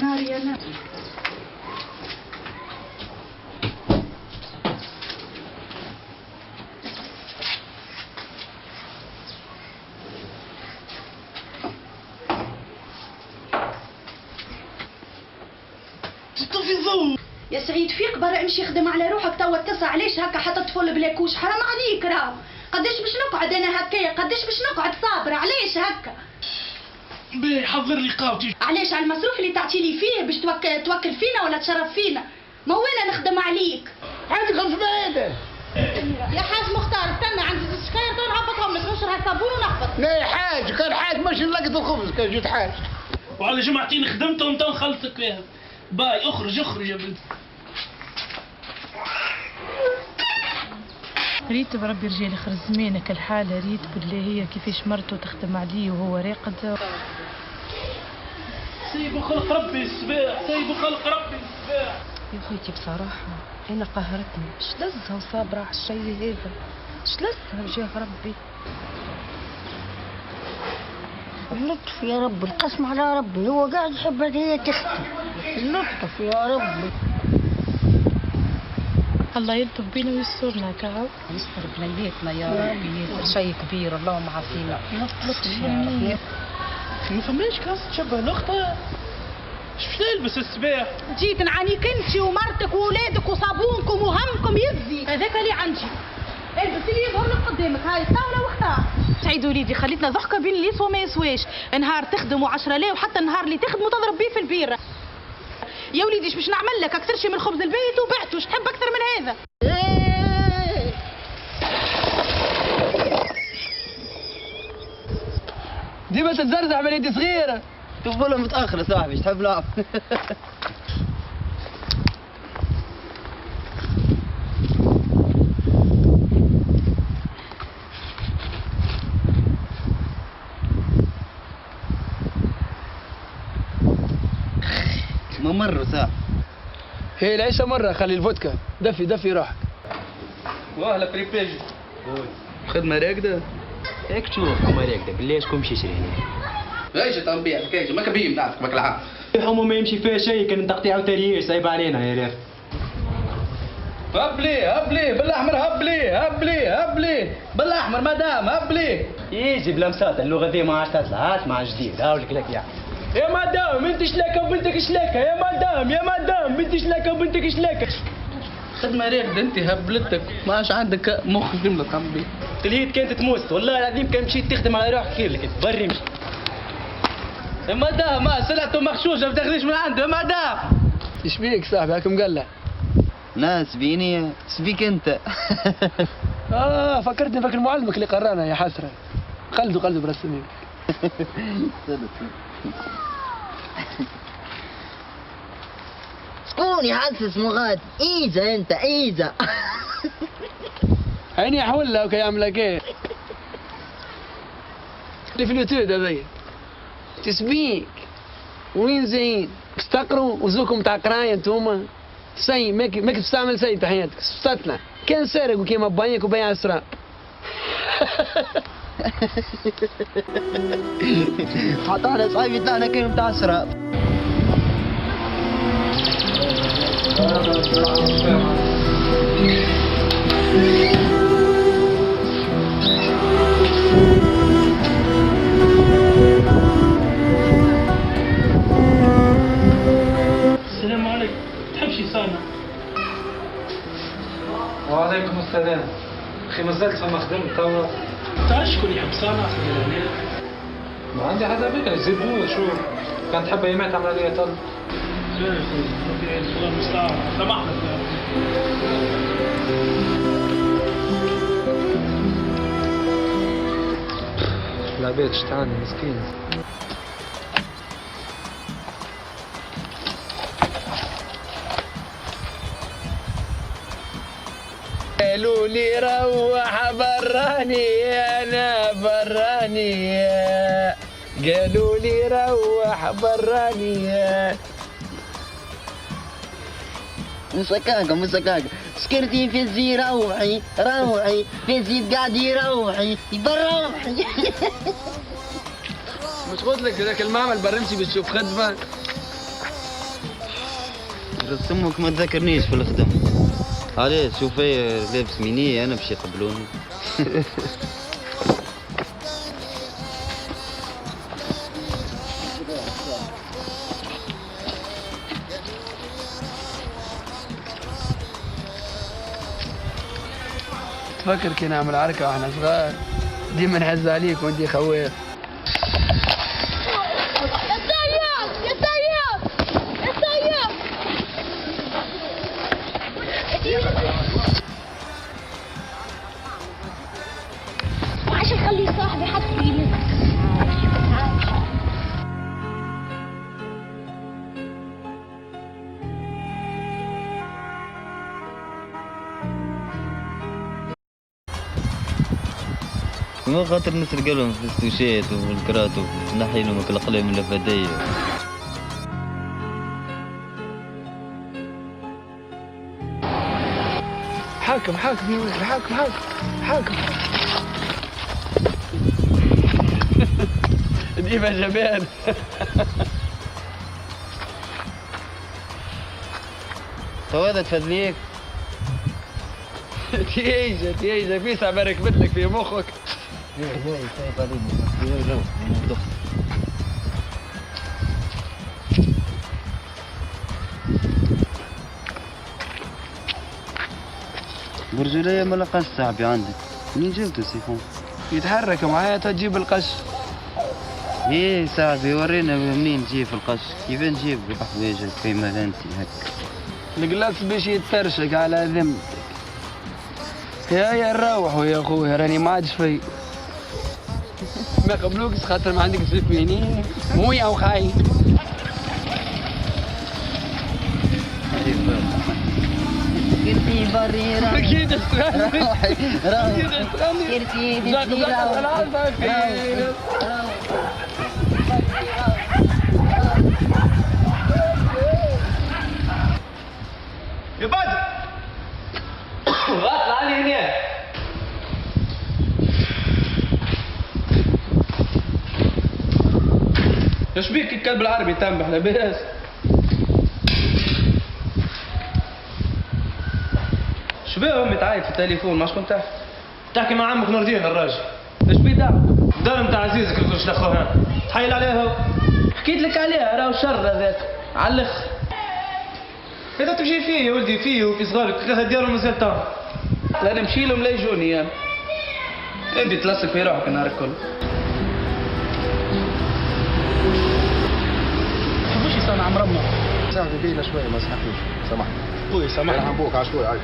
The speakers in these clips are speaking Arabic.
ناري انا. طفي الضوء يا سعيد فيق برا امشي خدم على روحك توا التسع. علاش هكا حاطط فول بلاكوش؟ حرام عليك راهو. قداش باش نقعد انا هكايا؟ قداش باش نقعد صابره؟ علاش هكا؟ باهي حضر لي قهوتي. علاش؟ على المصروف اللي تعطيني فيه باش توكل فينا ولا تشرف فينا؟ ما وانا نخدم عليك. عندك 500 هذا. يا حاج مختار استنى، عندي زوج شكاير تو نهبطهم لك، نشرها صابون ونهبط. لا يا حاج، كان حاج ماشي نلقط الخبز كان جيت حاج. وعلى جمعتين خدمتهم تو نخلصك فيها. باي اخرج اخرج يا بنت. ريت بربي رجالي خرج زمانك الحالة، ريت بالله هي كيفاش مرته تخدم عليه وهو راقد. سيبوا خلق ربي السباع، سيبوا خلق ربي السباع. يا خويتي بصراحة أنا قهرتني، اش لزها وصابرة على الشي هذا؟ اش لزها وجاه ربي؟ اللطف يا رب، القسم على ربي، هو قاعد يحب هي تختي. اللطف يا رب. الله يلطف بينا ويسترنا كاو. يستر بلياتنا يا ربي، ياسر شيء كبير، اللهم عافينا. لطف يا رب. ما فماش كاس تشبه الاخت. اش باش نلبس السباع؟ جيت نعانيك انت ومرتك وولادك وصابونكم وهمكم يزي، هذاك اللي عندي. البس اللي يظهر لك قدامك، هاي الطاوله واختار. سعيد وليدي خليتنا ضحكه بين اللي يسوى ما يسواش، نهار تخدموا 10 لا وحتى النهار اللي تخدموا تضرب بيه في البيره. يا وليدي ايش باش نعمل لك؟ اكثر شي من الخبز البيت وبعته، ايش تحب اكثر من هذا؟ ديما تتزرزح من يدي صغيرة. تقبلها متأخر يا صاحبي، ايش تحب لعب؟ ممر صاحبي. هي العيشة مرة، خلي الفودكا دفي دفي روحك. واهلا بريبيج. خدمة راكدة؟ هيك تشوف هما راكدة، بالله شكون باش يشري هنا؟ ايش تنبيع كيش ما كبير نعرفك ماك العام. حمو ما يمشي فيها شيء، كان تقطيع وتريير صعيب علينا يا ريف. هبلي هبلي بالاحمر، هبلي هبلي هبلي بالاحمر مدام هبلي. يجي بلا مساطة، اللغة دي ما عادش تطلع، مع جديد هاولك لك يعني. يا مدام انت شلاكة وبنتك شلاكة، يا مدام يا مدام بنتي شلاكة وبنتك شلاكة. خدمة راكدة انت هبلتك، ما عادش عندك مخ جملة تنبيع. تلهيت كانت تموت، والله العظيم كان مشيت تخدم على روحك خير لك، بري امشي. يا مدام سلعته مغشوشة ما تاخذيش من عنده يا مدام. ايش بيك صاحبي هاك مقلع؟ لا سبيني سبيك انت. فكرتني فاكر معلمك اللي قرانا يا حسرة. قلدوا برسمين. شكون يحسس مغاد؟ ايزا انت ايزا. عيني حولها وكي يعملك ايه؟ اللي في اليوتيوب هذي تسبيك وين زين استقروا وزوكم تاع قرايه انتوما سي ماك تستعمل سي في حياتك استطلع كان سارق وكيما بايعك وبيع اسرار. عطانا صاحبي تاعنا كانوا بتاع اسرار. السلام عليكم، تحب شي صانع؟ وعليكم السلام. اخي ما زلت فما خدمت توا. تعرف شكون يحب صانع؟ ما عندي حدا بك زيدوه شو كان تحب ايامات تعمل عليا طل. لا يا اخوي الله المستعان، سامحنا. العباد شتعاني مسكين. قالوا لي روح براني انا براني، قالوا لي روح براني. مسكاكا سكرتي في الزي روحي روحي في الزيت قاعد يروحي بروحي. مش قلت لك ذاك المعمل برمشي بتشوف خدمه. بس امك ما تذكرنيش في الخدمة. علاش شوف فيا لابس مينية انا باش يقبلوني. تفكر كي نعمل عركة واحنا صغار ديما نهز عليك وانت خواف. وعش يخلي صاحبي حتى يلم. ما خاطر نسرق لهم الفستوشات والكرات ونحي لهم الأقلام الأبدية. حاكم يا ولد، حاكم ديما جبان. تو هذا تفدليك. تيجا في ساعة ركبت لك في مخك. برجولية ما لقاش صاحبي عندك، منين جبته سيفون؟ يتحرك معايا تجيب القش. ايه صاحبي ورينا منين تجيب القش، كيف نجيب بحوايجك كيما انت هكا. القلاص باش يترشق على ذمتك. يا نروحوا يا خويا راني ما عادش في. ما قبلوكش خاطر ما عندك سفينين مويا وخاي. كرتي بريرة اكيد استغني. كرتي يا بدر اطلع لي هنا. ايش بيك الكلب العربي تنبح لاباس؟ شبيه امي تعيط في التليفون ما شكون تحكي؟ تحكي مع عمك نور الدين الراجل. ايش بيه دار نتاع عزيزك اللي كل شلخوها تحايل عليها هو. حكيت لك عليها راهو الشر هذاك على الاخر. اذا تمشي فيه يا ولدي فيه وفي صغارك ثلاثة ديالهم مازال تام. لا نمشي لهم لا يجوني انا. انت تلصق في روحك النهار الكل. شوفوش يصنع مرمى. سامحني بينا شوية ما سمحتوش. سامحني. خويا سامحني. يرحم بوك على شوية عايش.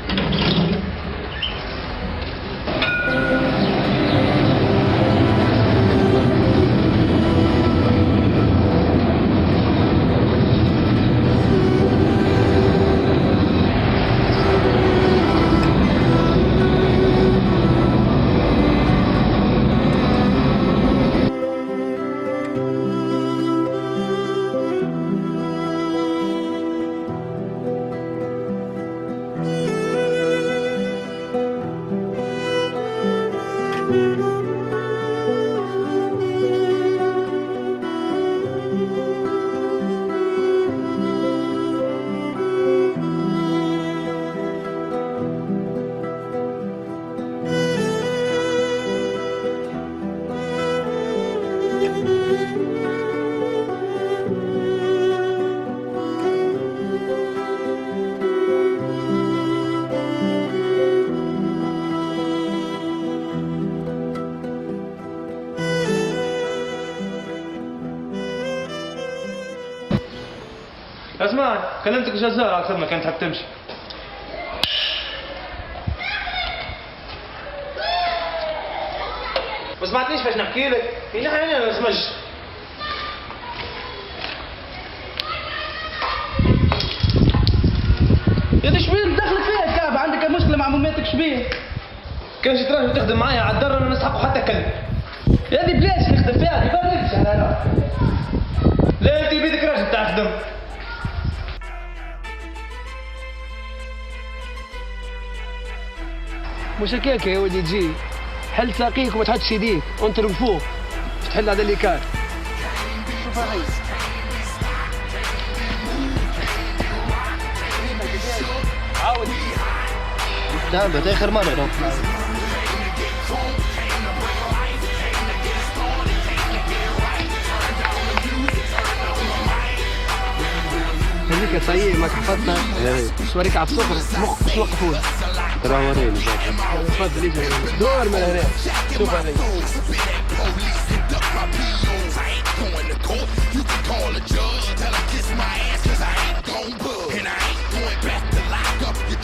اسمع كلمتك جزار على الخدمة كانت حاب تمشي. ما سمعتنيش باش نحكي لك؟ في ناحية أنا ما نسمعش. يا دي شبيه دخلك فيها كعبة عندك مشكلة مع مماتك شبيه؟ كان شي تراجل تخدم معايا على الدار ما نسحقوا حتى كلب. يا دي بلاش نخدم فيها دي ما نمشي أنا. لا أنت بيدك راجل تاع خدم. مش هكاك يا ولدي تجي حل ساقيك وما تحطش يديك وانت فوق باش تحل هذا اللي كان. شوف هاي تعبت اخر مرة. هذيك سيء ما حفظنا شواريك على الصخر مخ مش وقفوها. ترى وريني تفضل يجي دور من هنا شوف هذي.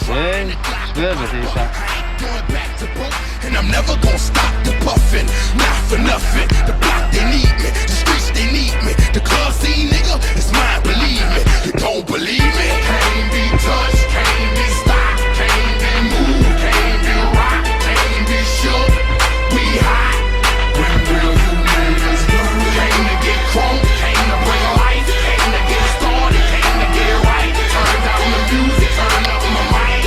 ايه شبابك هيك. And I'm never gonna stop the puffin', not for nothing. The block they need me, the streets they need me. The club scene, nigga, it's mine, believe me. You don't believe me? Can't be touched, can't be stopped, can't be moved, can't be rocked, can't be shook. We hot. When will you niggas do? Came to get crunk, came to bring life, came to get started, came to get right. Turn down the music, turn up my mic.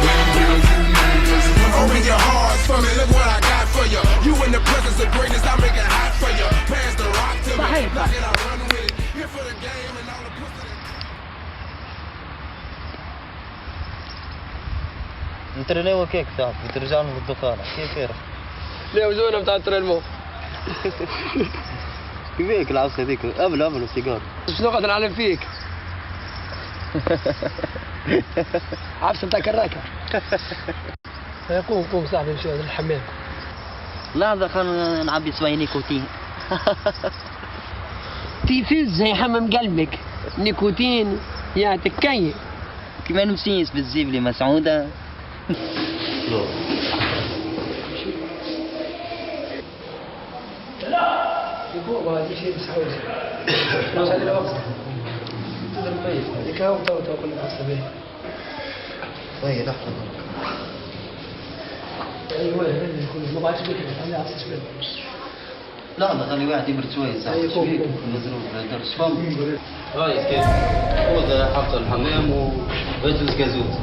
When will you niggas do? Open your hearts for me, look what I got for you. You in the presence of greatness, I make it hot for you. Pass the rock to me, knock it, I run with it. Here for the game and all the pussy. انت اللي هو كيك صاحبي بترجعنا بالدخانة كيف يرى؟ ليه وزونا بتاع التريلمو. كيف هيك العصا هذيك قبل السيجار. مش نقعد نعلم فيك. عفسة بتاع كراكة. قوم صاحبي نمشي للحمام. لحظة خلينا نعبي شوية نيكوتين. تيفز يحمم قلبك. نيكوتين يا تكيف. كما نمسيس بتجيب لي مسعودة. يبوغ هذا شيء مسعود. ما عليه الوقت. تقدر تميز. يكاو تو كل قصة به. طيب لحظة. ايوه ما بعرفش بك انا عكس شويه. لحظة خلي واحد يبرد شوية صح. أيوة، شوية مزروب درس فم. هاي كيف؟ خوذ حفظ الحمام واجلس جازوت.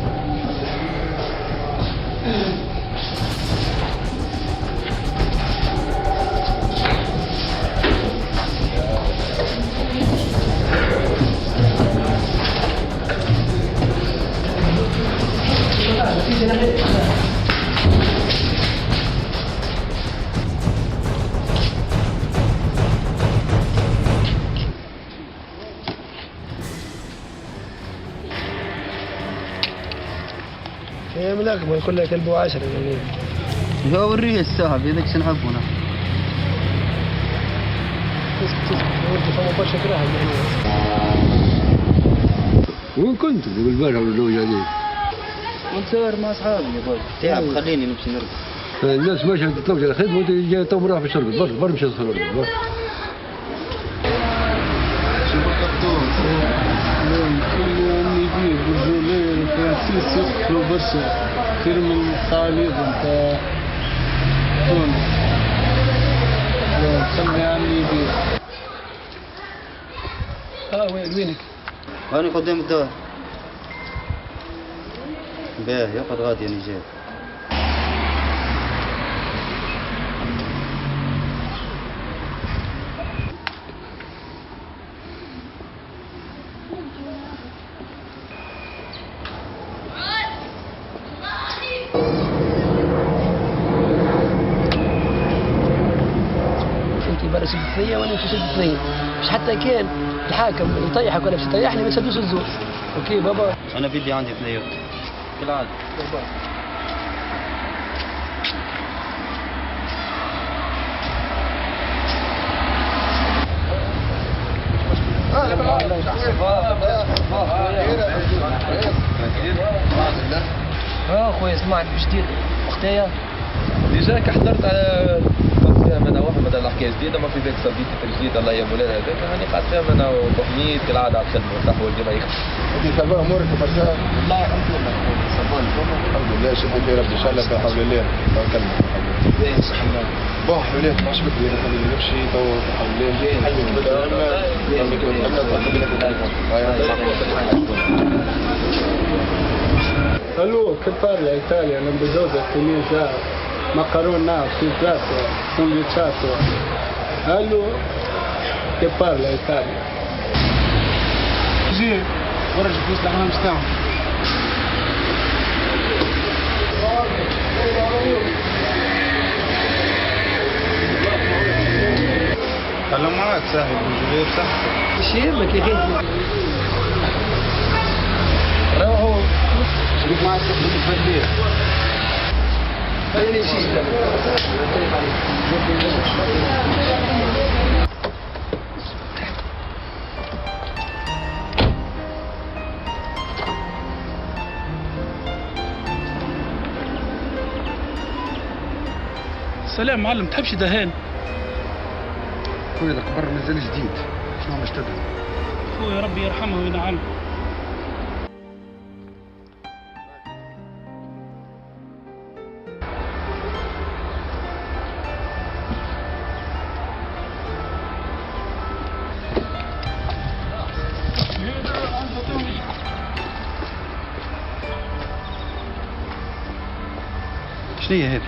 هي ملاكمة كلها كلبه 10 يعني. هو وريه السحب هذاك شنو نحبونه. وين كنت بالبارحة واللوجة هذيك؟ ونسهر مع اصحابي تعب خليني نمشي نرقد. الناس ماشية تتلوج على خدمة وانت جاي تو راح في الشرب بر مشي تدخل الرقد. شوف القطون. كل يوم يجيب الجولين فرانسيس يقتلوا برشا خير من خالد نتاع تونس. سمي عني يجيب. وينك؟ أنا قدام الدار. باهي يقعد غادي أنا جاي. برا شد الثنية وانا مش شد الثنية. مش حتى كان الحاكم يطيحك ولا مش يطيحني ما يسدوش الزور. اوكي بابا. أنا بدي عندي ثنيات كالعادة. اخويا اسمعني باش دير اختيا ديجاك حضرت على فيها انا واحمد على حكايه جديده ما في ذاك صديقي الجديد الله يا مولانا هذاك راني قاعد فيها انا وتحميد كالعاده على الخدمه والتحويل ديما يخدم. انت تبع امورك برشا؟ والله الحمد لله صبان الحمد لله شد خير ان شاء الله في حول الله توكلنا زين صح الله. بون حولات ما عجبك لي خليني نمشي تو في حول الله حيك الو che parla Italia l'ambiziosa Tunisia macarona pizzato sandwichato allo che parla Italia جي ورجع فلوس الحمام تاعهم خلوا معاك صاحبي الجوية بصحتك. ايش يهمك يا اخي؟ روحوا خليك معاك صاحبك الفردية. خليني شيء سلام معلم، تحبش دهان؟ خويا القبر مازال جديد، شنو باش تدهن؟ خويا ربي يرحمه وينعمه. شنو هي هذه؟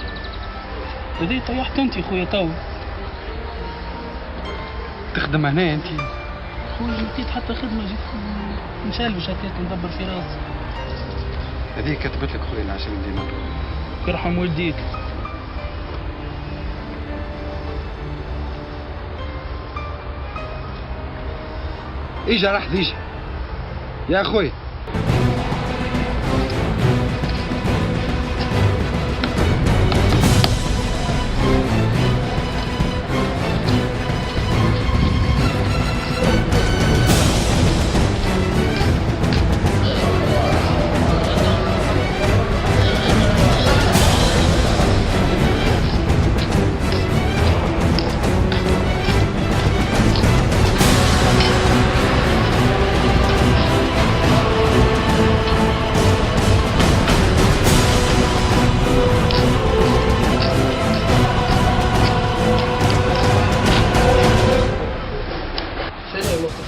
هذه طيحت انت خويا تو. تخدم هنا انت؟ خويا لقيت حتى خدمه، جيت نشلبش هكاك ندبر في راسي. هذه كتبت لك خويا 10 دينار. يرحم والديك. اجا راح اجا يا اخوي.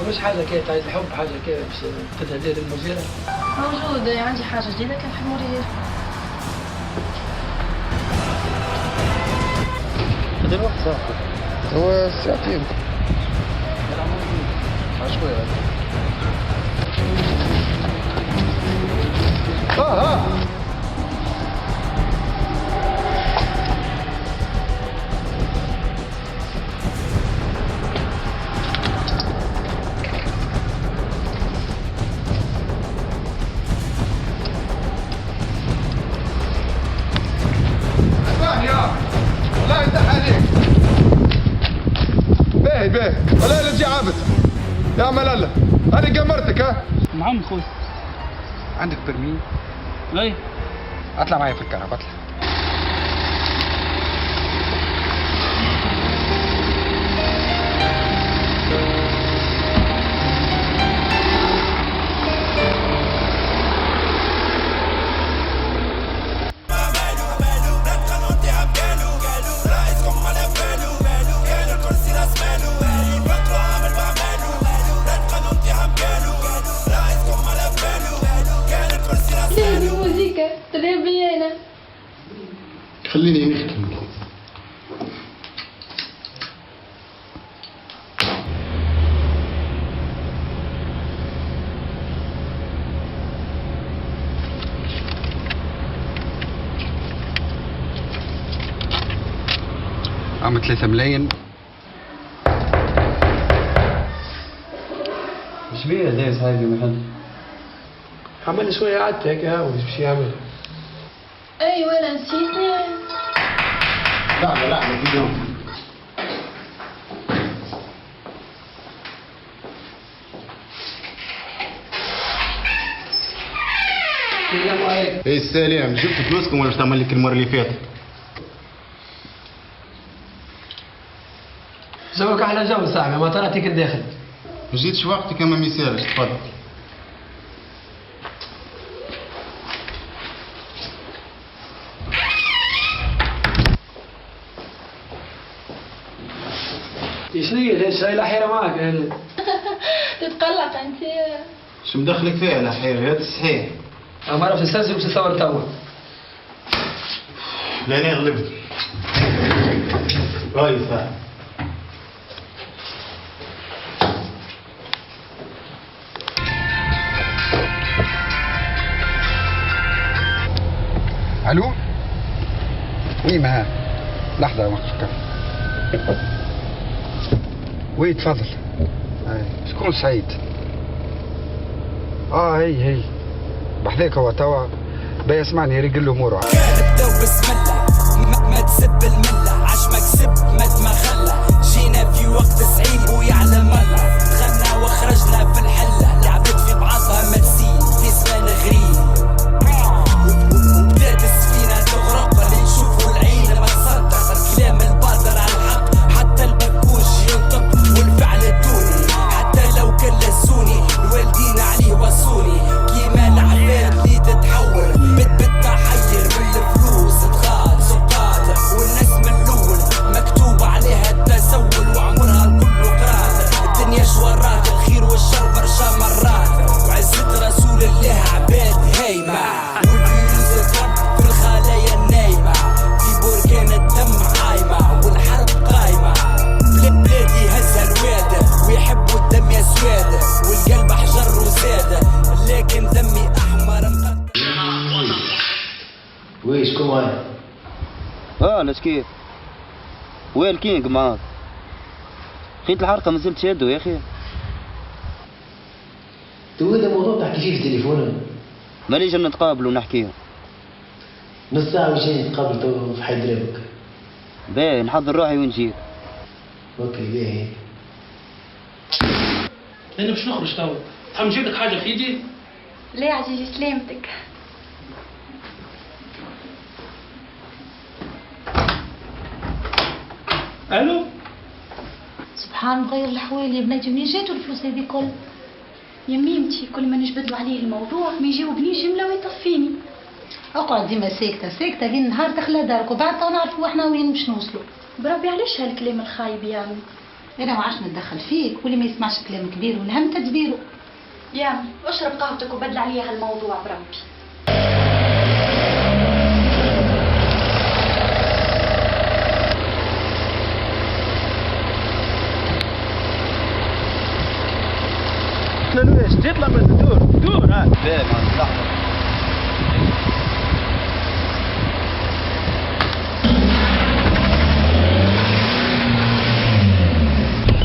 مش حاجه كده عايز الحب، حاجه كده باش تدها للمديره. موجود، عندي حاجه جديده كان نحب نوريها. هذا الوقت صافي هو ساعتين. شوية لا يفتح عليك. باهي ولا تجي عابد يا ملاله. انا قمرتك ها. نعم خويا. عندك برميل؟ اي. اطلع معي في الكهرباء، اطلع. خليني نختم. عم 3 ملايين. مش بيه دايز هاي محل. عمل شويه قعدت هيك هاوي باش يعمل. ايوه لا نسيتني. لا في يوم. السلام عليكم. ايه السلام، جبت فلوسكم ولا تعمل لك المره اللي فاتت؟ جوك احلى جو صاحبي، ما طلعتك الداخل. ما جيتش وقتي كما ما يسالش، تفضل. شنو هي ليش هاي الحيرة معك يعني؟ تتقلق انت. شو مدخلك فيها الحيرة؟ هذا صحيح. أنا ما عرفت نستنزل باش نصور توا. لا انا غلبت. راي صاحبي. الو وي معاه لحظة وقفك. وي تفضل. شكون سعيد؟ هي بحذاك هو توا. باهي اسمعني رجل له اموره. بسم الله ما تسب المله عشمك سب مد ما خلى جينا في وقت صعيب ويعلم الله دخلنا وخرجنا في الحله لعبت في بعضها مرسين في زمان غريب وبدات السفينه تغرق اللي نشوفوا العين ما تصدق الكلام الباطل على الحق حتى البكوش ينطق والفعل الدوني حتى لو كلسوني الوالدين عليه وصوني كيما العباد اللي تتحول بالتحير بالفلوس تغاد سقاط والناس من الاول مكتوب عليها التسول وعمرها الكل قرات الدنيا شورات الخير والشر برشا مرات وعزة رسول الله عباد هيمة والفلوس ترب في الخلايا النايمة في بركان الدم عايمة والحرب قايمة بلادي هزها الواد ويحبوا الدم يا سواد والقلب حجر وزاد لكن دمي احمر وي شكون معايا؟ لاش كيف؟ وين الكينج معاك؟ خيط الحرقة مازلت شادو يا اخي. تو هذا موضوع تحكي فيه في تليفونك. ماليش نتقابلوا ونحكيو. نص ساعة وجاي نتقابل تو في حيدرابك. باهي نحضر روحي ونجيك. اوكي باهي. انا باش نخرج توا. تحب نجيب لك حاجة في يدي؟ لا عزيزي سلامتك. الو سبحان مغير الحوال يا بناتي. منين جاتو الفلوس هذي كل؟ يا ميمتي كل ما نجبدلو عليه الموضوع ما يجاوبنيش جمله ويطفيني. اقعد ديما ساكته لين نهار داخله دارك وبعد تو نعرفوا احنا وين باش نوصلوا. بربي علاش هالكلام الخايب يعني؟ انا ما عادش نتدخل فيك واللي ما يسمعش كلام كبير والهم تدبيره. يا اشرب قهوتك وبدل عليها الموضوع بربي. ليش تطلع بس دور باهي ما لحظة.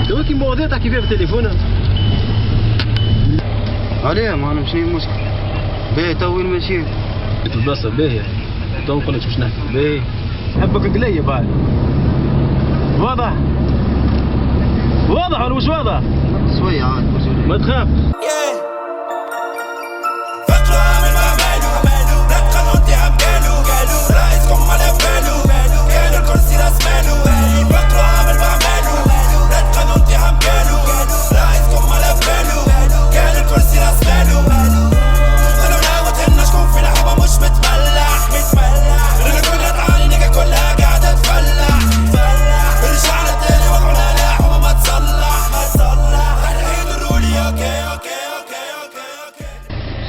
دوكي مواضيع تحكي فيها في تليفونك. عليه ما انا مش المشكل. باهي تو وين ماشي؟ تتبصر باهي تو نقول لك باش نحكي باهي حبك قلية بعد. واضح ولا مش واضح؟ شوية عاد ما تخاف.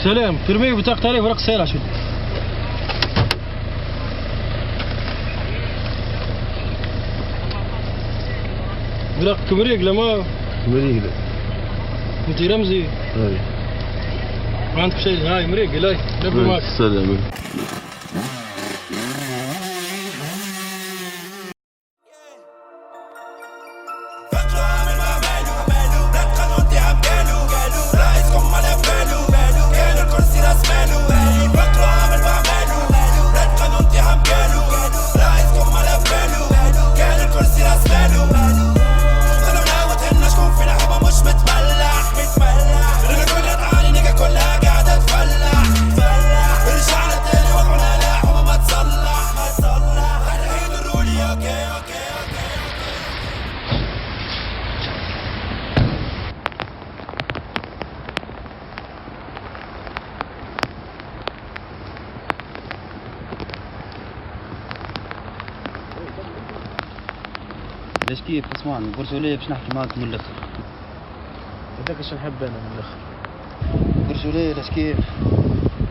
سلام ترمي بطاقة عليه ورق سيارة شو ورق مريق لما مريق انت رمزي ما عندك شيء. هاي مريق لاي نبي معك. سلام. ليش كيف؟ اسمعني برجولية باش نحكي معاك من الاخر. هذاك اش نحب انا من الاخر. برجولية ليش كيف؟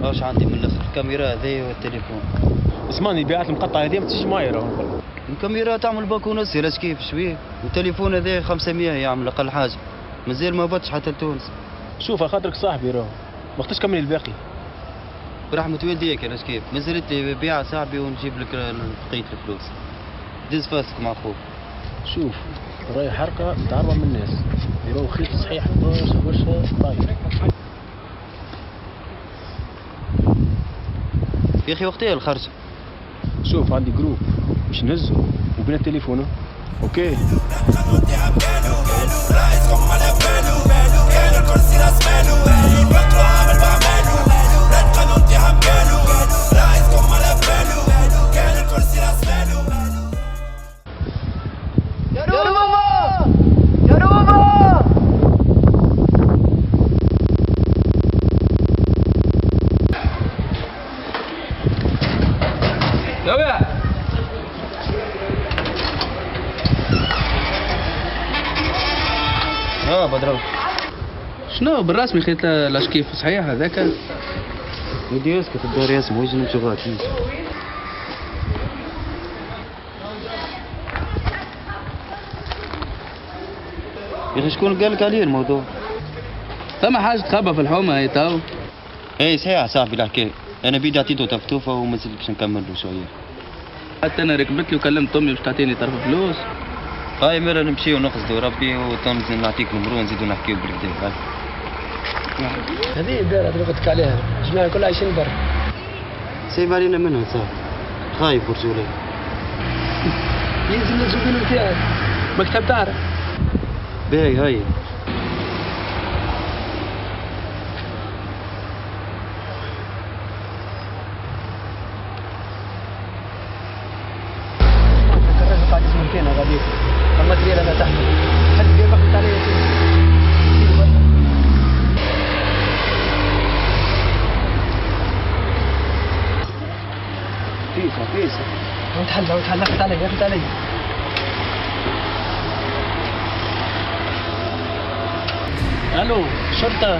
واش عندي من الاخر؟ الكاميرا هذيا والتليفون. اسمعني البيعات المقطعة هذه ما تجيش معايا راهو. الكاميرا تعمل باكو نص ليش كيف شويه؟ والتليفون هذايا 500 يعمل اقل حاجة. مازال ما بطش حتى لتونس. شوف خاطرك صاحبي راهو ما اختش كمل الباقي. برحمة والديك انا كيف نزلت لي بيع صاحبي ونجيب لك بقية الفلوس. دز فاسك مع خوك. شوف راي حركة تعرض من الناس يراو خيط صحيح واش طاير. يا اخي وقتها الخرجة. شوف عندي جروب باش نهزو وبين تليفونه. اوكي بدرو. شنو بالرسمي خيط الاشكيف صحيح هذاك؟ ودي اسكت الدار ياسم ويجي نمشي غادي. يا اخي شكون قال لك عليه الموضوع؟ ثم حاجة تخبى في الحومة هي تو. اي صحيح صاحبي الحكاية. انا بيدي عطيته تفتوفة وما زلتش نكمل له شوية. حتى انا ركبت لي وكلمت امي باش تعطيني طرف فلوس. هاي مرة نمشيو نقصدوا ربي وتنزل نعطيك نمرو ونزيدو نحكيو بالكدا. هذه الدار اللي قلت لك عليها جماعة كلها عايشين برا. سيب علينا منها صاحبي. خايف برجولي. يلزم الزبون نتاعك مكتب تعرف. باهي هاي. قاعد اسمه فينا غادي الماتريال هذا تحت حد دير بقيت عليه بيسا وتحلى خذت علي الو شرطة.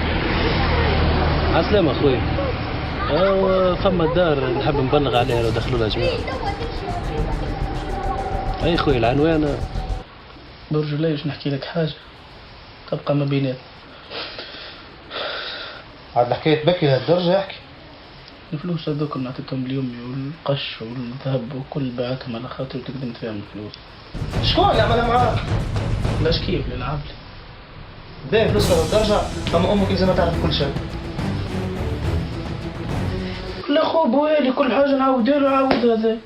عسلامة اخوي. فما الدار نحب نبلغ عليها لو دخلوا لها جماعة. اي خويا العنوان برجولي باش نحكي لك حاجة تبقى ما بينات. عاد حكاية بكي لهالدرجة احكي. الفلوس هذوك اللي عطيتهم ليومي والقش والذهب وكل بعتهم على خاطر وتقدمت فيهم الفلوس. شكون اللي عملها معاك؟ لاش كيف اللي لعب لي. باهي فلوس لهالدرجة اما امك لازم تعرف كل شيء. لا خو بوالي كل حاجة نعاودها له عاود هذا.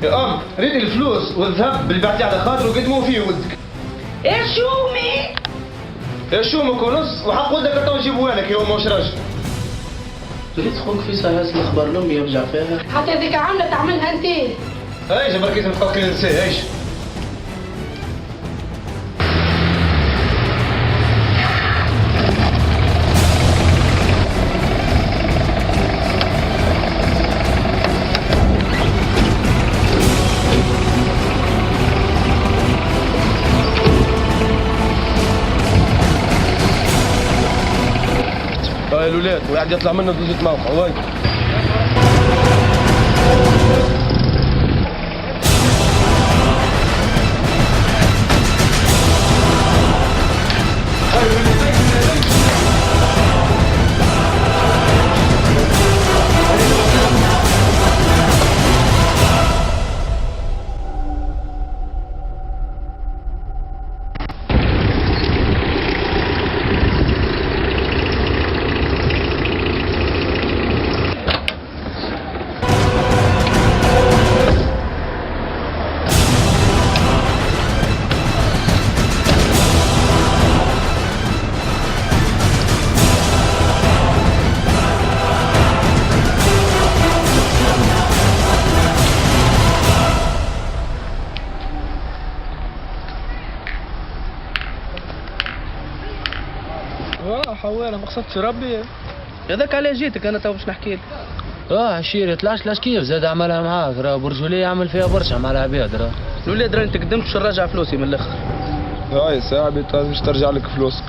يا ام ريدي الفلوس والذهب اللي بعتيه على خاطر وقدموا فيه ولدك. يا شومي يا شومك ونص وحق ولدك تو نجيبوها لك يوم واش راجل. تريد خوك في سهاس نخبر لهم يرجع فيها. حتى هذيك عاملة تعملها انت. ايش برك لازم تفكري نسيه ايش. هاي الولاد وقاعد يطلع منه دوزة موقع وين؟ حواله ما قصدتش ربي. هذاك علاه جيتك انا تو باش نحكي لك. عشيري طلعش لاش كيف زاد عملها معاك راه برجولية يعمل فيها برشا مع العباد راه. الولاد راني تقدمت باش نرجع فلوسي من الاخر. هاي صاحبي باش ترجع لك فلوسك.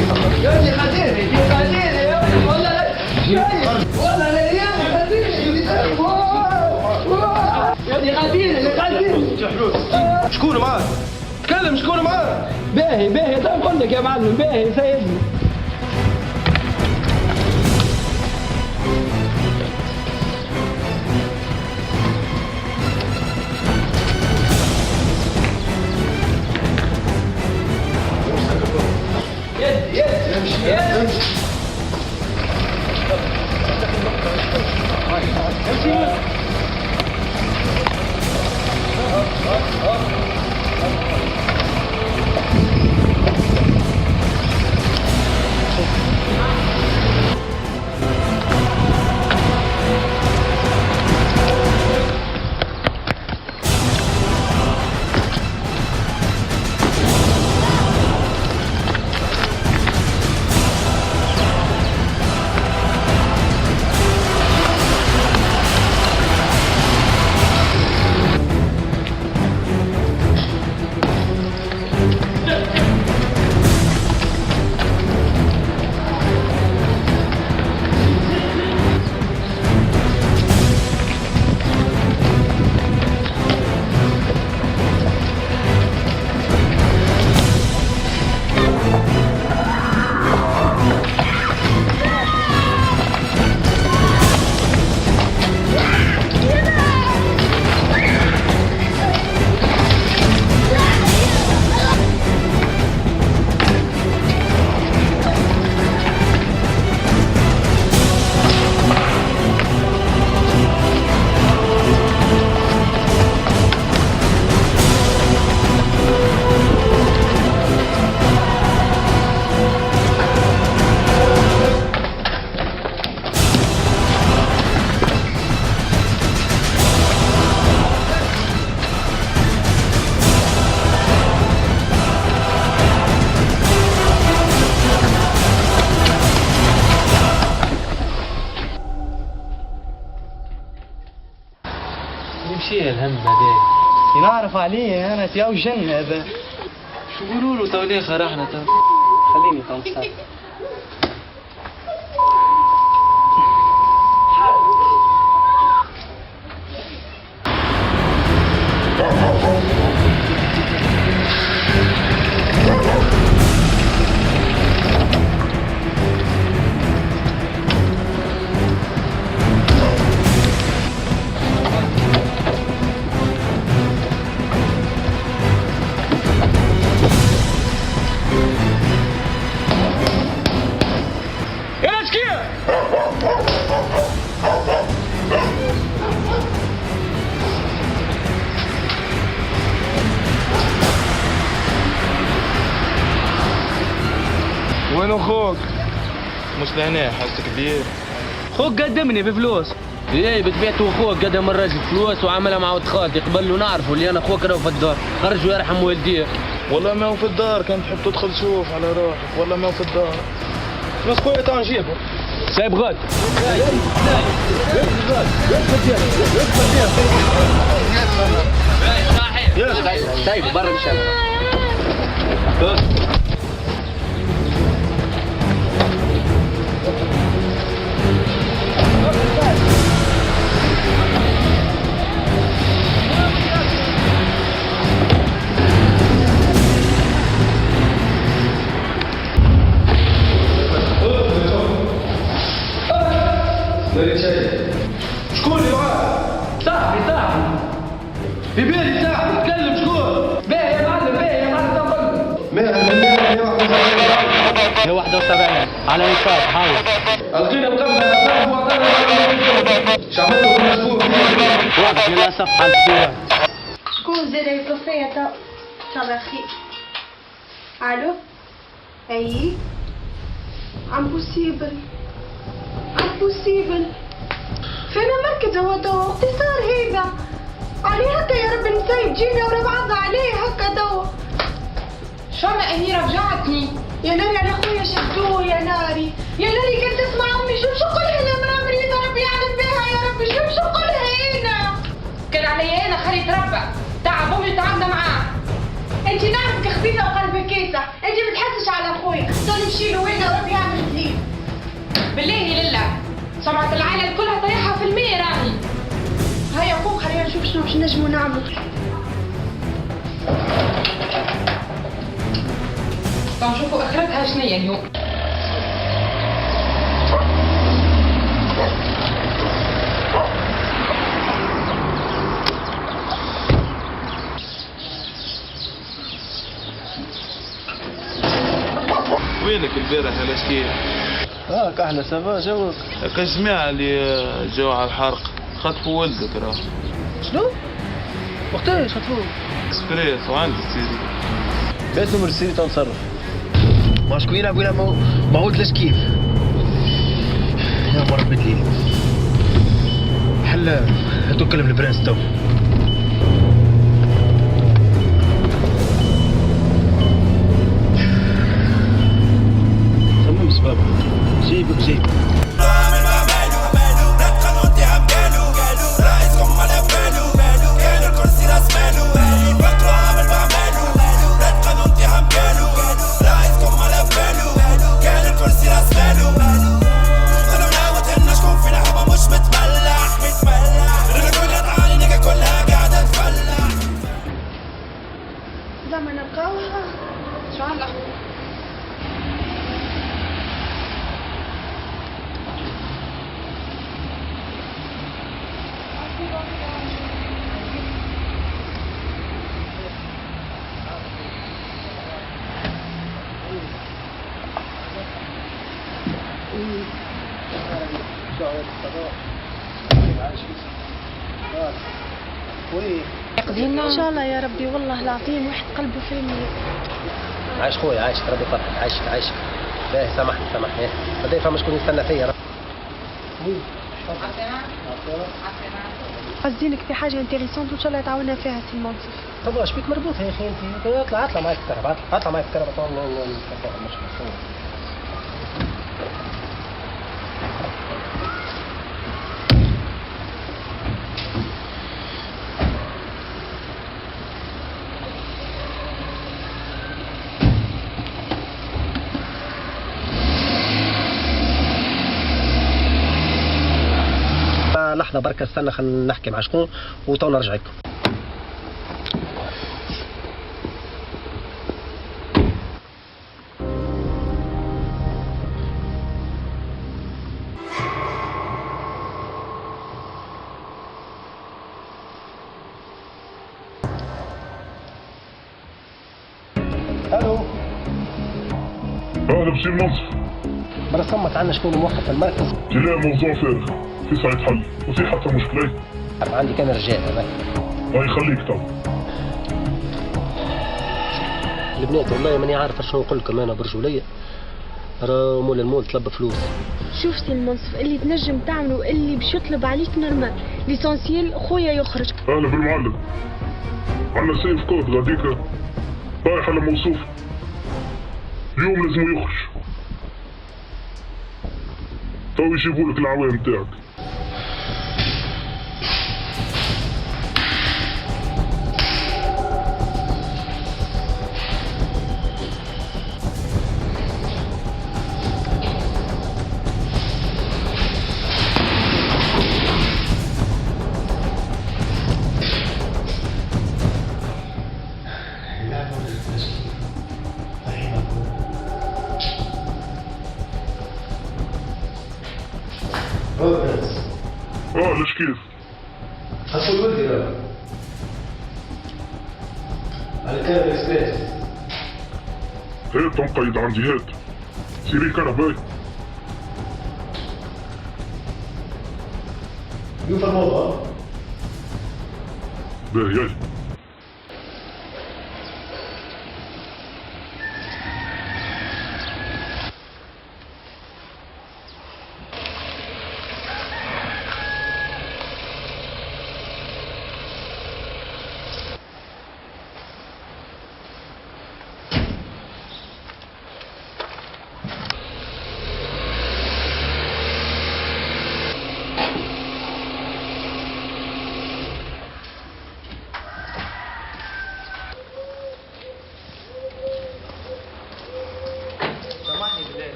نمشي فقط. يا ولدي خليني يا ولدي والله والله لا يا ولدي شكون معاك؟ تكلم شكون معاك؟ باهي تو نقول لك يا معلم باهي سيدني. نمشي الهم هذا نعرف عليه انا يا وجن هذا شو بيقولوا له توليخه رحنا خليني طنطا وين اخوك؟ مش لهنا حاسك كبير. اخوك قدمني بفلوس. ايه بتبيعته اخوك قدم الراجل فلوس وعملها مع ولد خالتي قبل له نعرفه اللي انا اخوك راهو في الدار خرج ويرحم والديه. والله ما هو في الدار كان تحب تدخل شوف على روحك والله ما هو في الدار. فلوس خويا تعال نجيبه. سايب غد. سايب برا الشارع. شكون اللي معاه؟ صاحبي في بالي صاحبي تكلم شكون؟ باهي يا معلم هي 71 على اليسار حاول القينا بقبضة صاحبي وعطانا شعبته بالمسبوق واضح للاسف حال السيارة. شكون زاد يتوفى تو؟ ان شاء الله خير. الو اي امبوسيبل فين مركز هو تو وقت صار هيدا عليه هكا يا رب نسيب جينا ورا بعض عليه هكا تو شو انا هي رجعتني يا ناري على خويا شدوه يا ناري كنت تسمع امي شو قولها انا من عمري يا رب يعلم بها يا رب شو قولها هنا كان عليا انا خلي تربى تعب امي تعبنا معاه انت نعرفك خبيثه وقلبك كيسه انت بتحسش على اخويا ضل تشيلوا وينه وربي يعمل جديد. بالله لله سمعة العائلة كلها طيحها في المية راهي. هيا قوم خلينا نشوف شنو باش نجموا نعملوا. نشوفوا اخرتها شنيا اليوم. وينك البارح يا لشكير؟ هاك احلى سافا جوك. كسمع لي جو على الحرق خطفوا ولدك راه. شنو؟ وقتاش خطفوه؟ اكسبريس وعندي السيري. بس نمر السيري تنصرف. ما شكون يلعب ويلعب معود كيف؟ يا مرة بدلي حلا هاتو كلم البرنس تو. صمم سبابة جيبك جيب. زعما نلقاوها ان شاء الله. ان شاء الله يا ربي والله العظيم واحد قلبه في المية. عايش خويا عايشك ربي يفرحك عايشك. باهي سامحني بدي فما شكون يستنى فيا. قصدينك في حاجة انتريسونت وان شاء الله تعاوننا فيها سي المنصف. طب واش بيك مربوط يا اخي انت؟ اطلع معي في الكهرباء اطلع معي في الكهرباء المشكلة. لحظة بركة استنى خلينا نحكي مع شكون وتو نرجع لكم. الو. اهلا بسي المنصف. بلا صمت عنا شكون موقف في المركز؟ لا موضوع فارغ في ساعة حل وفي حتى مشكلة. عندي كان رجال هذاك. الله يخليك تو. البنات والله ماني عارف شنو نقول لكم انا برجولية. راه مول المول طلب فلوس. شوف سي المنصف اللي تنجم تعمله اللي باش يطلب عليك نورمال ليسونسيال خويا يخرج. اهلا بالمعلم. عندنا سيف كود غاديك رايح على موصوف. اليوم لازم يخرج. تو يجيبوا لك العوام تاعك. ليش كيف؟ حصل ولدي راه على كان اكسبريس. هات تنقيد عندي هات. سيري كهربائي. يوفى الموضوع. باهي.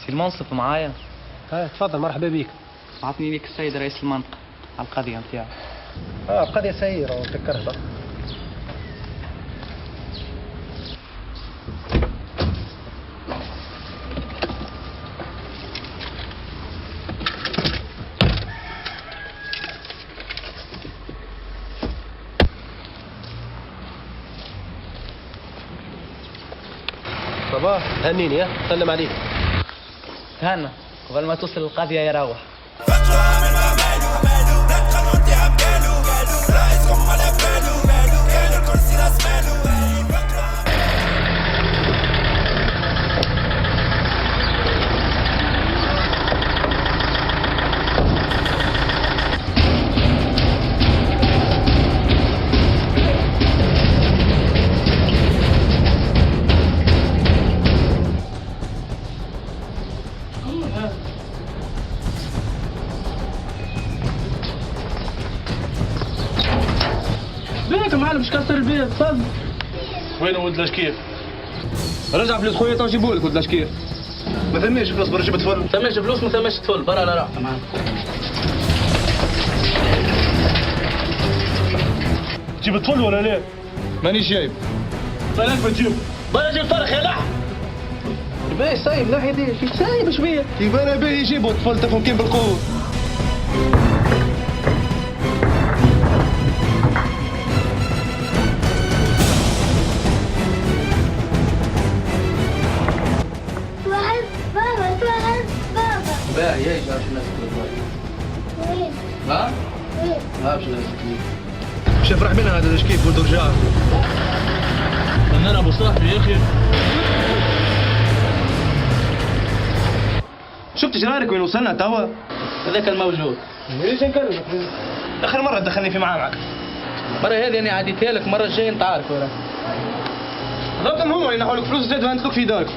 سي المنصف معايا؟ تفضل مرحبا بك. عطني ليك السيد رئيس المنطقة على القضية نتاعو. قضية سيرة وتكرهت. صباح هنيني يا سلم عليك. هنا قبل ما توصل القضية يروح. بيك معلم مش كسر البيت تفضل. وين ولد لاشكيف؟ رجع فلوس خويا تو نجيبولك ولد لاشكيف. ما ثماش فلوس برا جيب طفل. ما ثماش فلوس ما ثماش طفل برا لا راح. تمام. تجيب طفل ولا لا؟ مانيش جايب. بالك بتجيب. برا جيب فرخ يا لح. باهي سايب ناحية دي فيك سايب شوية. يبقى انا باهي يجيبوا الطفل تفهم كيف بالقوة. باهي ايش عشان الناس تقول وين؟ ها؟ وين؟ ها باش الناس تقول. مش يفرح منها هذا لاشكيف ولد رجال. انا ابو صاحبي يا اخي. شفت جرارك وين وصلنا توا؟ هذاك الموجود. ليش نكلمك؟ اخر مرة دخلني في معاك. المرة هذه انا عديتها لك، المرة الجاية انت عارف ولا؟ ضبط هم ينحوا لك فلوس زاد وانت لك في دارك.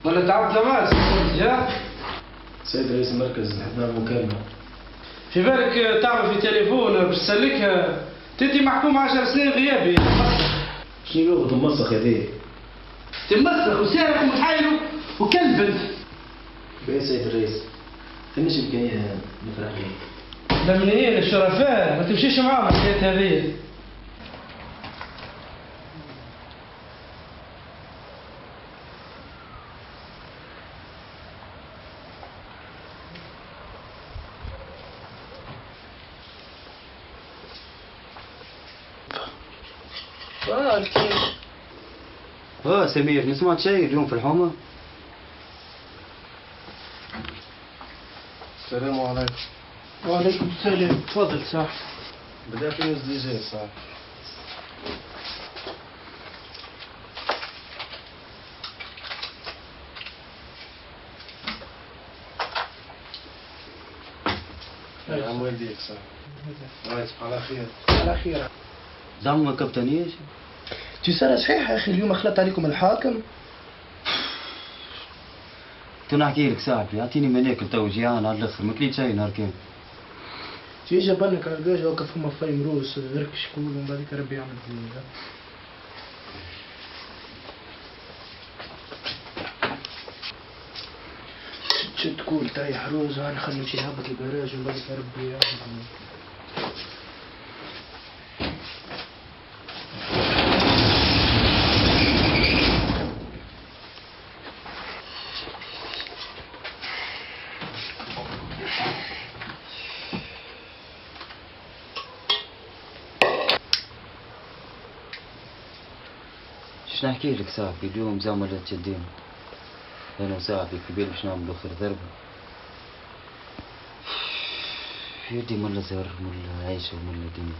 ولا تعبت لماس يا سيد رئيس المركز حضر مكالمة. في بالك تعمل في تليفون باش تسلكها تدي محكوم 10 سنين غيابي. شنو لغة المسخ هذه؟ تمسخ وسارق ومتحايل وكلب انت. باهي سيد الرئيس فماش إمكانية نفرح بيك. لا من هي الشرفاء ما تمشيش معاهم الحكايات هذه. سمير ما سمعت شيء اليوم في الحومة؟ السلام عليكم. وعليكم السلام. تفضل صاحبي. بدأ في ازدواج صح. يا عم والديك صح. الله يصبح على خير. على خير. زعما ما كبتنيش؟ تسارة صحيح يا اخي اليوم خلط عليكم الحاكم. نحكي لك صاحبي اعطيني ما ناكل تو جيعان على الاخر ما كليت شيء نهار كامل. تيجي جبنك على الدجاج وقف هما فايم روس غير كشكول ومن بعديك ربي يعمل فيه. شد كول تريح روز وأنا خلي نمشي نهبط الجراج ومن بعديك ربي يعمل فيه. باش نحكي لك صاحبي اليوم زعملت جدين انا وصاحبي كبير باش نعملو خير ضربة. يدي ملا زهر ملا عيشة وملا دنيا.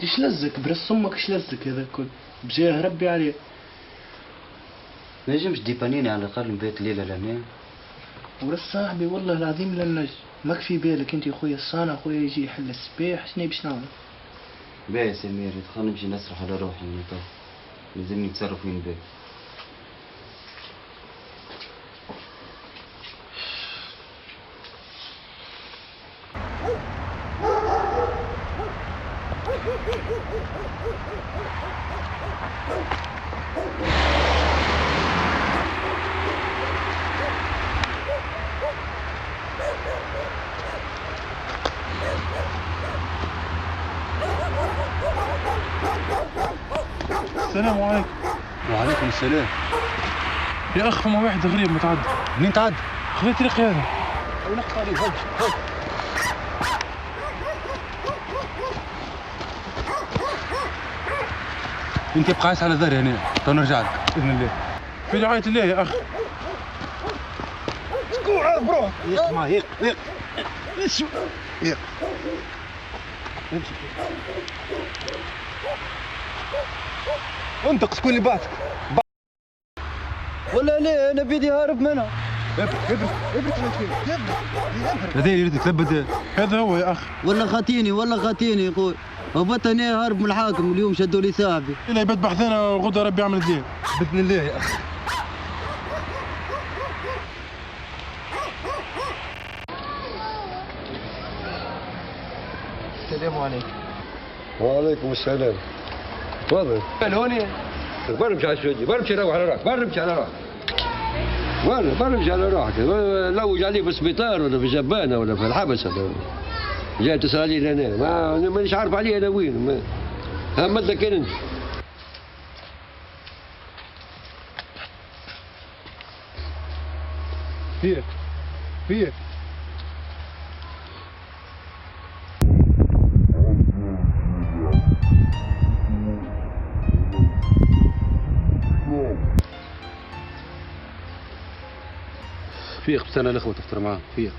ايش لزك برس امك ايش لزك هذا الكل بجاه ربي عليه. ما ينجمش ديبانيني على الاقل نبات ليلة لهنا. ورس صاحبي والله العظيم لنج ماك في بالك انت يا خويا الصانع خويا يجي يحل السباح شنو باش نعمل؟ باهي سمير خلينا نمشي نسرح على روحي يعني تو لازمني نتصرف وين باهي. السلام عليكم. وعليكم السلام. يا اخ فما واحد غريب متعدى. منين تعدى؟ خذ طريق هذا. ونقطع عليه هج هج. انت ابقى عايش على ذري هنا تو نرجع لك باذن الله. في رعاية الله يا اخ. شكون عارف بروحك؟ يق معاه يق يق. شو؟ يق. امشي. انت شكون اللي بعتك؟ ولا لا انا بيدي هارب منها. ابرك هذا اللي يريد يتلبد. هذا هو يا اخ. ولا خاطيني يا اخوي. هبط هنا هارب من الحاكم اليوم شدوا لي صاحبي. الا يبات بحثنا وغدا ربي يعمل الدين. باذن الله يا اخي. السلام عليكم. وعليكم السلام. تفضل. هوني. برمشي على السعودية، برمشي روح على روحك، برمشي على روحك. والله برمشي على روحك، لوج عليه في السبيطار ولا في جبانة ولا في الحبس ولا جاي تسأل علي هنا، مانيش عارف عليه انا وين، همت لك انت. فيك فيك. فيق بستنى الاخوة تفطر معاهم فيق.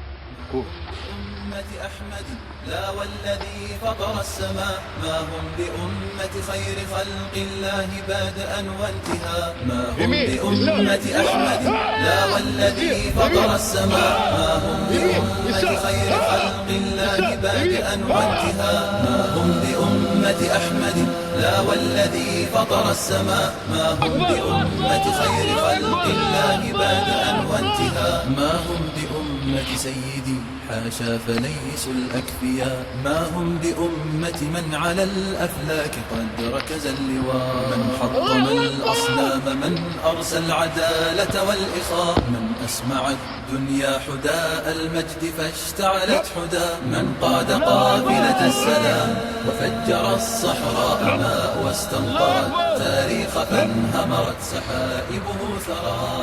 أمة أحمد لا والذي فطر السماء ما هم بأمة خير خلق الله بادئا وانتهاء ما هم بأمة أحمد لا والذي فطر السماء ما هم بأمة خير خلق الله بادئا وانتهاء ما هم بأمة أحمد لا والذي فطر السماء ما هم بأمة خير خلق الله بادئا وانتهاء ما هم بأمة سيدي حاشا فليسوا الأكفياء ما هم بأمة من على الأفلاك قد ركز اللواء من حطم الأصنام من أرسى العدالة والإخاء من أسمع الدنيا حداء المجد فاشتعلت حدا من قاد قافلة السلام وفجر الصحراء ماء واستنطرت التاريخ فانهمرت سحائبه ثرى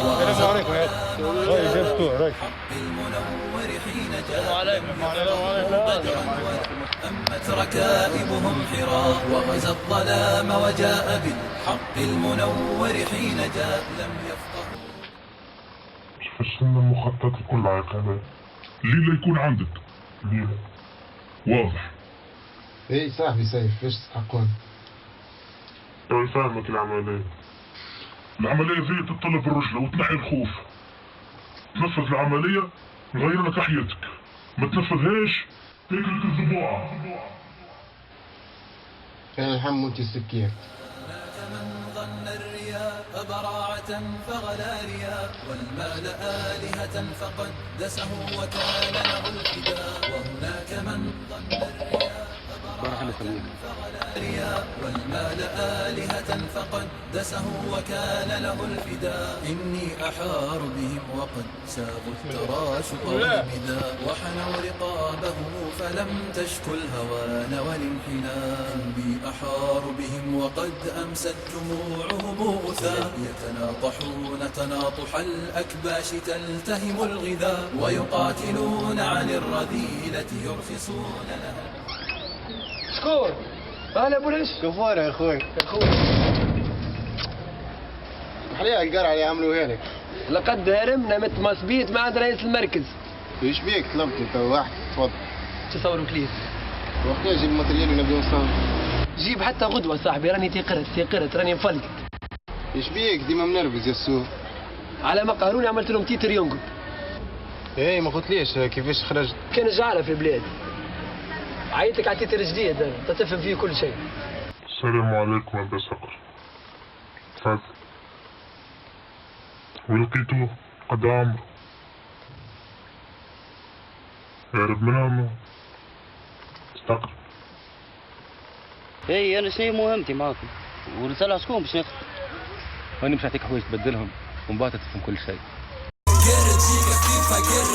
المنور حين جاء أمت ركائبهم حراء وغزا الظلام وجاء بالحق المنور حين جاء لم يفقهوا. فشلنا المخطط لكل عقبات. ليلة يكون عندك ليلة واضح. ايه صاحبي سيف ايش تحقون؟ تو فاهمك العملية. العملية زي تطلب الرجلة وتنحي الخوف. تنفذ العملية نغير لك حياتك، ما تنفذهاش تاكلك الضبوعة. كان الحم وانت السكين. من ظن الرياء براعة فغلا رياء والمال آلهة فقدسه وكان له الفداء وهناك من ظن الرياء براعة فغلا رياء والمال آلهة فقدسه وكان له الفداء إني أحار بهم وقد ساغوا التراشق والبداء وحنوا رقابهم فلم تشكو الهوان والانحناء إني أحار بهم وقد أمست دموعهم غثاء يتناطحون تناطح الأكباش تلتهم الغذاء ويقاتلون عن الرذيلة يرخصون لها. شكون؟ أهلا بوليس؟ كفارة يا أخوي. عليها القرعة اللي عملوها لك. لقد هرمنا مت مصبيت مع رئيس المركز. ايش بيك طلبت انت واحد؟ تفضل. تصور كليف. وقتها جيب الماتريال ونبداو نصور. جيب حتى غدوة صاحبي، راني تيقرت راني مفلقت. ايش بيك ديما منرفز يا السوق؟ على ما قهروني عملت لهم تيتر ينقل. ايه ما قلتليش كيفاش خرجت؟ كان جعلة في البلاد. عيطلك على تيتر جديد انت تفهم فيه كل شيء. السلام عليكم يا بسقر. تفضل. ولقيتوه قد عمره. هرب من عمره. استقر. اي انا شنو مهمتي معاكم؟ ورسالة شكون باش ناخذ؟ هاني مش نعطيك حوايج تبدلهم ومن بعد تفهم كل شيء. قر تجيك خفيفة قر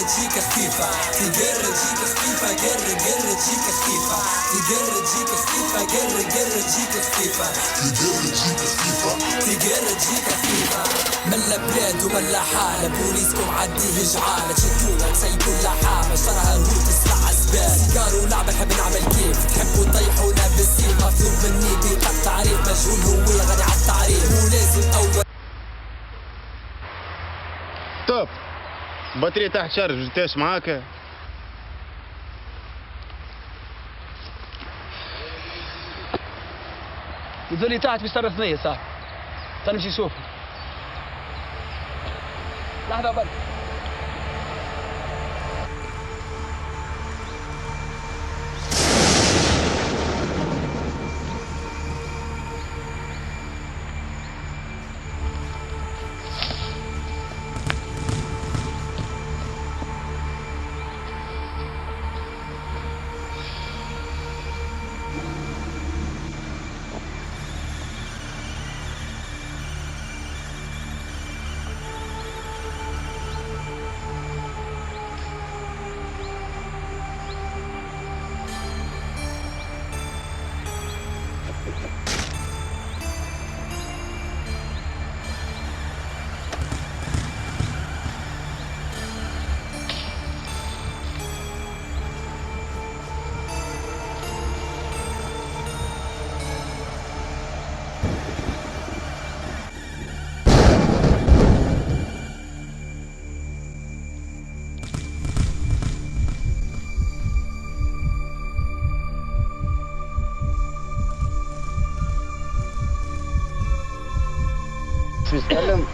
تجيك خفيفة تقر تجيك خفيفة قر تجيك خفيفة تقر تجيك خفيفة قر تجيك خفيفة تقر تجيك خفيفة تقر تجيك خفيفة ملا بلاد وملا حالة بوليسكم عديه جعالة تشدونا تسيبوا اللحامة شرها هو تسمع اسباب سيجار ولعبة نحب نعمل كيف تحبوا تطيحونا بالسيف مطلوب مني بيطاق تعريف مجهول هو غني على التعريف ولازم اول توب بطارية تحت شارج جبتهاش معاك؟ يقول تحت بيصرف مية صاحبي. خلينا نمشي نشوف. لحظة بس. شو يتكلم؟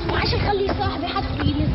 وعشان يخلي صاحبي حتى يلف.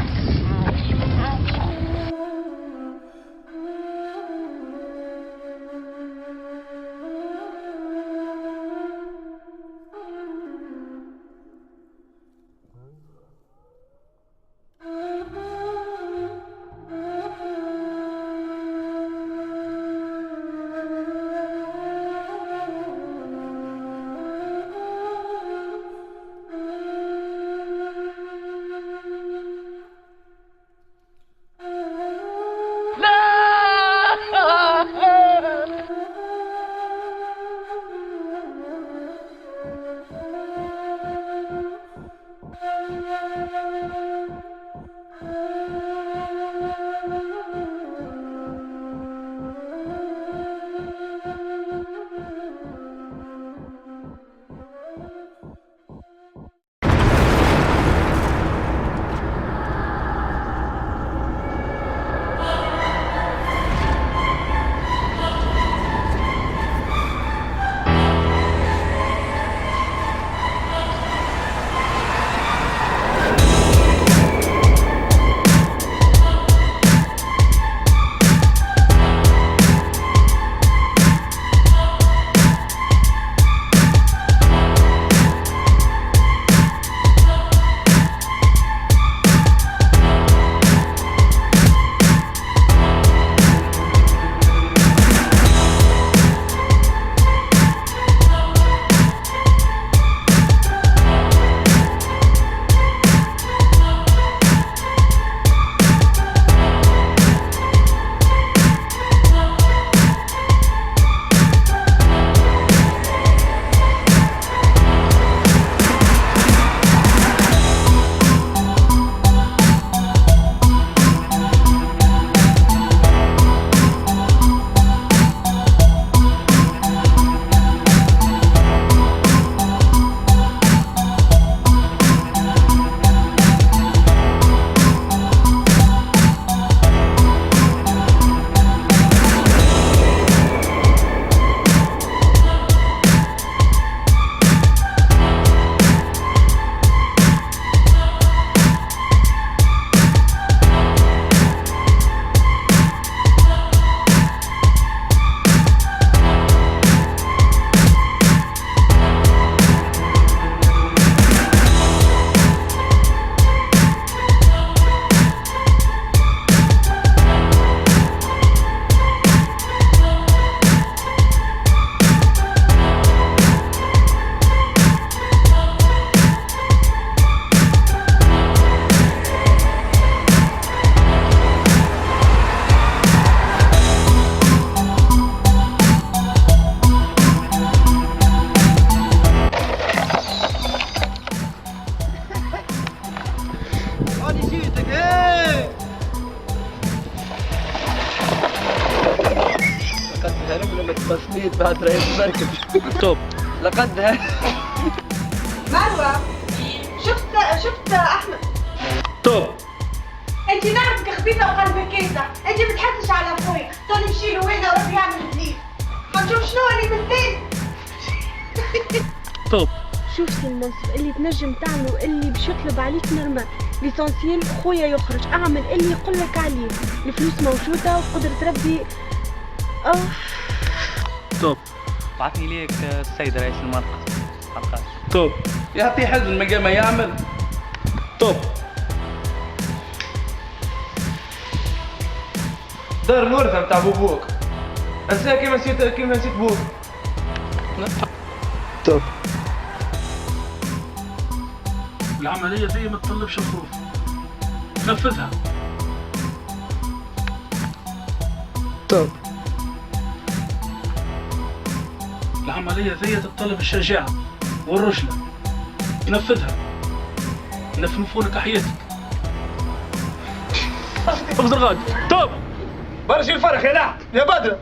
بركب. توب. لقد هاي. مروة شفت احمد. توب. انت نعرفك خبيثه وقلبك كيسه، انت بتحسش على اخويا، تقول نمشي له وين وراح يعمل جديد. هنشوف شنو اللي بالزين. توب. شوف سي المنصف اللي تنجم تعمله اللي باش يطلب عليك نورمال، ليسونسيال خويا يخرج، اعمل اللي يقول لك عليه، الفلوس موجوده وقدرة ربي. توب. بعثني ليك السيد رئيس المركز. توب. يعطيه حزن من قبل ما يعمل. توب. دار الورثة متاع بوبوك انساه كيما نسيت بوك. توب. العملية دي ما تطلبش الخوف، نفذها. توب. العملية دي تتطلب الشجاعة والرجلة، نفذها. نفنفونك حياتك. اخزر غادي. توب. برشي الفرخ يا بدر.